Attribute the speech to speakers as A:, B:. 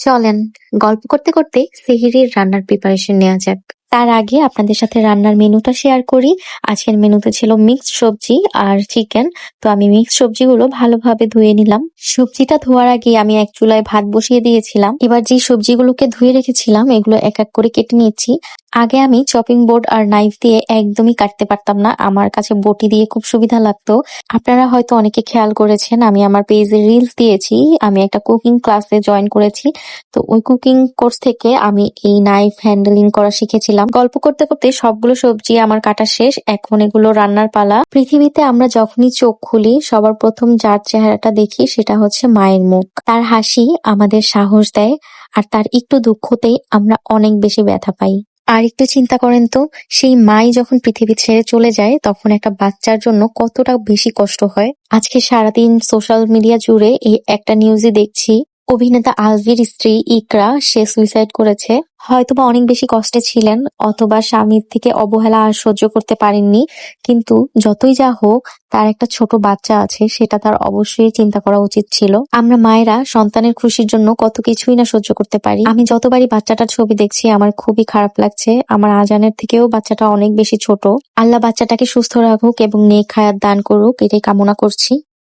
A: চলেন গল্প করতে করতে সেহরির রান্নার প্রিপারেশন নেওয়া যাক। তার আগে আপনাদের সাথে রান্নার মেনুটা শেয়ার করি। আজকের মেনুতে ছিল মিক্সড সবজি আর চিকেন। তো আমি মিক্সড সবজিগুলো ভালোভাবে ধুয়ে নিলাম। সবজিটা ধোয়ার আগে আমি এক চুলায় ভাত বসিয়ে দিয়েছিলাম। এবার যে সবজিগুলোকে ধুয়ে রেখেছিলাম এগুলো এক এক করে কেটে নিচ্ছি। আগে আমি চপিং বোর্ড আর নাইফ দিয়ে একদমই কাটতে পারতাম না, আমার কাছে বটি দিয়ে খুব সুবিধা লাগতো। আপনারা হয়তো অনেকে খেয়াল করেছেন, আমি আমার পেজে রিলস দিয়েছি, আমি একটা কুকিং ক্লাসে জয়েন করেছি। তো ওই কুকিং কোর্স থেকে আমি এই নাইফ হ্যান্ডেলিং করা শিখেছিলাম। গল্প করতে করতে সবগুলো সবজি আমার কাটা শেষ, এখন এগুলো রান্নার পালা। পৃথিবীতে আমরা যখনই চোখ খুলি সবার প্রথম যার চেহারাটা দেখি সেটা হচ্ছে মায়ের মুখ। তার হাসি আমাদের সাহস দেয়, আর তার একটু দুঃখতেই আমরা অনেক বেশি ব্যথা পাই। আর একটু চিন্তা করেন তো, সেই মাই যখন পৃথিবী ছেড়ে চলে যায় তখন একটা বাচ্চার জন্য কতটা বেশি কষ্ট হয়। আজকে সারাদিন সোশ্যাল মিডিয়া জুড়ে এই একটা নিউজই দেখছি, অভিনেতা আলভির স্ত্রী ইকরা সে সুইসাইড করেছে। হয়তোবা অনেক বেশি কষ্টে ছিলেন, অথবা স্বামীর থেকে অবহেলা আর সহ্য করতে পারেননি। কিন্তু যতই যা হোক, তার একটা ছোট বাচ্চা আছে, সেটা তার অবশ্যই চিন্তা করা উচিত ছিল। আমরা মায়েরা সন্তানের খুশির জন্য কত কিছুই না সহ্য করতে পারি। আমি যতবারই বাচ্চাটার ছবি দেখছি আমার খুবই খারাপ লাগছে। আমার আজানের থেকেও বাচ্চাটা অনেক বেশি ছোট। আল্লাহ বাচ্চাটাকে সুস্থ রাখুক এবং নেক হায়াত দান করুক, এটাই কামনা করছি।